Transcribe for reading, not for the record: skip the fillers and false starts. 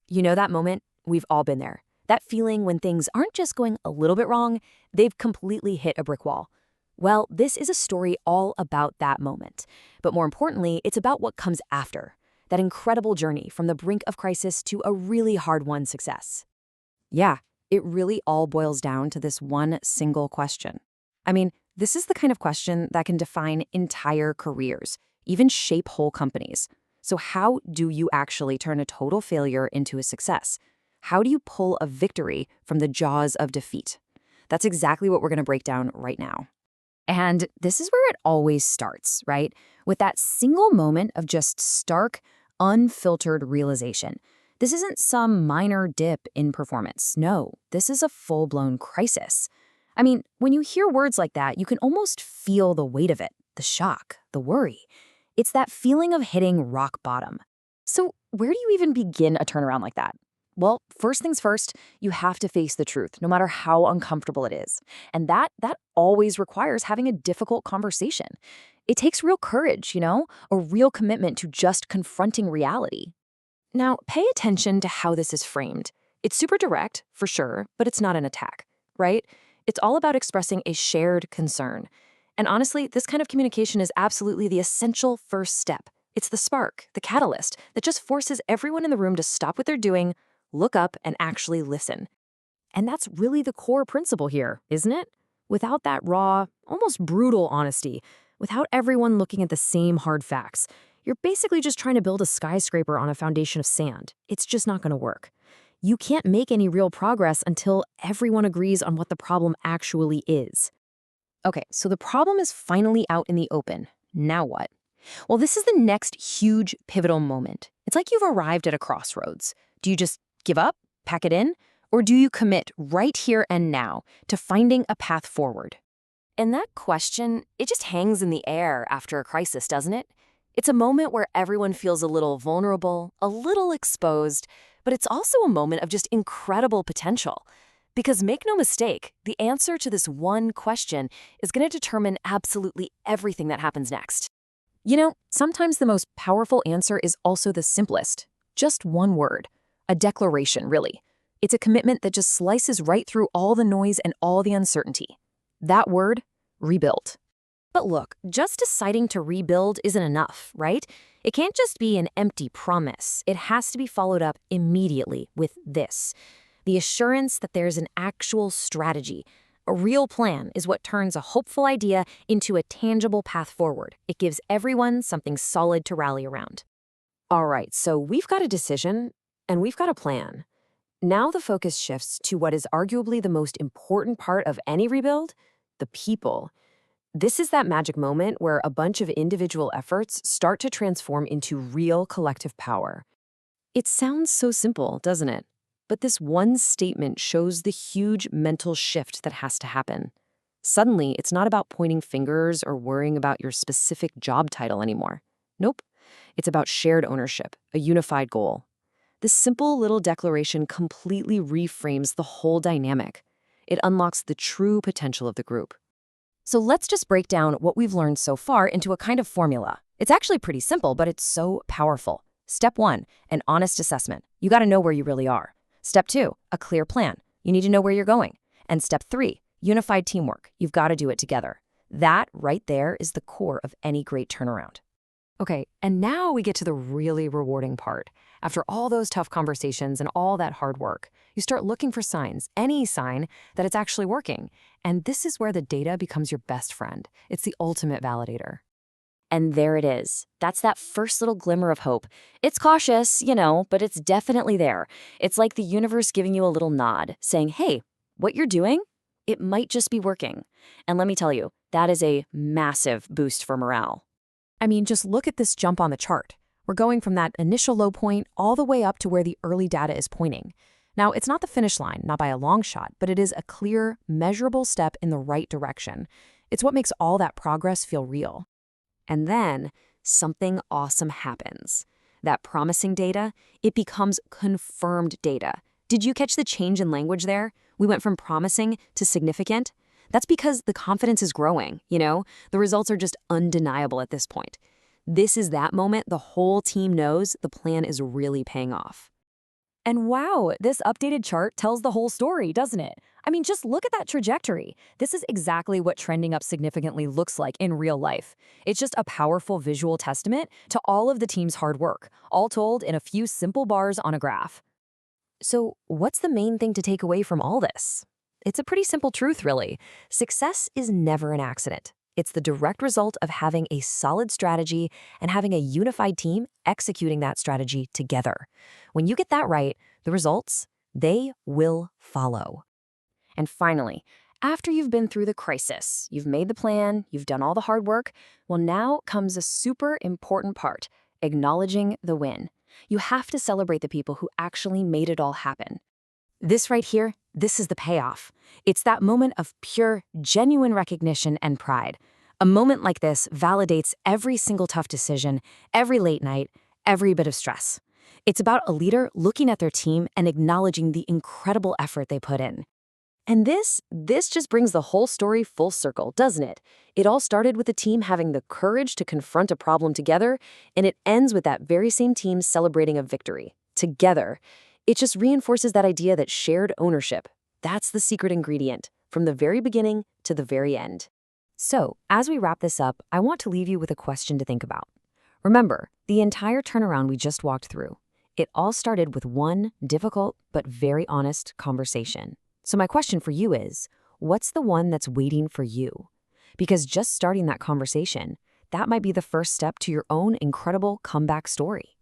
You know that moment? We've all been there. That feeling when things aren't just going a little bit wrong, they've completely hit a brick wall. Well, this is a story all about that moment. But more importantly, it's about what comes after. That incredible journey from the brink of crisis to a really hard-won success. Yeah, it really all boils down to this one single question. I mean, this is the kind of question that can define entire careers, even shape whole companies. So how do you actually turn a total failure into a success? How do you pull a victory from the jaws of defeat? That's exactly what we're going to break down right now. And this is where it always starts, right? With that single moment of just stark, unfiltered realization. This isn't some minor dip in performance. No, this is a full-blown crisis. I mean, when you hear words like that, you can almost feel the weight of it, the shock, the worry. It's that feeling of hitting rock bottom. So where do you even begin a turnaround like that? Well, first things first, you have to face the truth, no matter how uncomfortable it is. And that always requires having a difficult conversation. It takes real courage, a real commitment to just confronting reality. Now, pay attention to how this is framed. It's super direct, for sure, but it's not an attack, right? It's all about expressing a shared concern. And honestly, this kind of communication is absolutely the essential first step. It's the spark, the catalyst, that just forces everyone in the room to stop what they're doing, look up, and actually listen. And that's really the core principle here, isn't it? Without that raw, almost brutal honesty, without everyone looking at the same hard facts, you're basically just trying to build a skyscraper on a foundation of sand. It's just not going to work. You can't make any real progress until everyone agrees on what the problem actually is. Okay, so the problem is finally out in the open. Now what? Well, this is the next huge pivotal moment. It's like you've arrived at a crossroads. Do you just give up, pack it in, or do you commit right here and now to finding a path forward? And that question, it just hangs in the air after a crisis, doesn't it? It's a moment where everyone feels a little vulnerable, a little exposed, but it's also a moment of just incredible potential. Because make no mistake, the answer to this one question is going to determine absolutely everything that happens next. Sometimes the most powerful answer is also the simplest. Just one word. A declaration, really. It's a commitment that just slices right through all the noise and all the uncertainty. That word, rebuild. But look, just deciding to rebuild isn't enough, right? It can't just be an empty promise. It has to be followed up immediately with this. The assurance that there's an actual strategy. A real plan is what turns a hopeful idea into a tangible path forward. It gives everyone something solid to rally around. All right, so we've got a decision and we've got a plan. Now the focus shifts to what is arguably the most important part of any rebuild, the people. This is that magic moment where a bunch of individual efforts start to transform into real collective power. It sounds so simple, doesn't it? But this one statement shows the huge mental shift that has to happen. Suddenly, it's not about pointing fingers or worrying about your specific job title anymore. Nope. It's about shared ownership, a unified goal. This simple little declaration completely reframes the whole dynamic. It unlocks the true potential of the group. So let's just break down what we've learned so far into a kind of formula. It's actually pretty simple, but it's so powerful. Step 1, an honest assessment. You got to know where you really are. Step 2, a clear plan. You need to know where you're going. And step 3, unified teamwork. You've got to do it together. That right there is the core of any great turnaround. Okay, and now we get to the really rewarding part. After all those tough conversations and all that hard work, you start looking for signs, any sign, that it's actually working. And this is where the data becomes your best friend. It's the ultimate validator. And there it is. That's that first little glimmer of hope. It's cautious, but it's definitely there. It's like the universe giving you a little nod, saying, hey, what you're doing, it might just be working. And let me tell you, that is a massive boost for morale. I mean, just look at this jump on the chart. We're going from that initial low point all the way up to where the early data is pointing. Now, it's not the finish line, not by a long shot, but it is a clear, measurable step in the right direction. It's what makes all that progress feel real. And then something awesome happens. That promising data, it becomes confirmed data. Did you catch the change in language there? We went from promising to significant. That's because the confidence is growing, The results are just undeniable at this point. This is that moment the whole team knows the plan is really paying off. And wow, this updated chart tells the whole story, doesn't it? I mean, just look at that trajectory. This is exactly what trending up significantly looks like in real life. It's just a powerful visual testament to all of the team's hard work, all told in a few simple bars on a graph. So, what's the main thing to take away from all this? It's a pretty simple truth, really. Success is never an accident. It's the direct result of having a solid strategy and having a unified team executing that strategy together. When you get that right, the results, they will follow. And finally, after you've been through the crisis, you've made the plan, you've done all the hard work, well, now comes a super important part, acknowledging the win. You have to celebrate the people who actually made it all happen. This right here, this is the payoff. It's that moment of pure, genuine recognition and pride. A moment like this validates every single tough decision, every late night, every bit of stress. It's about a leader looking at their team and acknowledging the incredible effort they put in. And this just brings the whole story full circle, doesn't it? It all started with the team having the courage to confront a problem together, and it ends with that very same team celebrating a victory together. It just reinforces that idea that shared ownership, that's the secret ingredient, from the very beginning to the very end. So, as we wrap this up, I want to leave you with a question to think about. Remember, the entire turnaround we just walked through, it all started with one difficult but very honest conversation. So my question for you is, what's the one that's waiting for you? Because just starting that conversation, that might be the first step to your own incredible comeback story.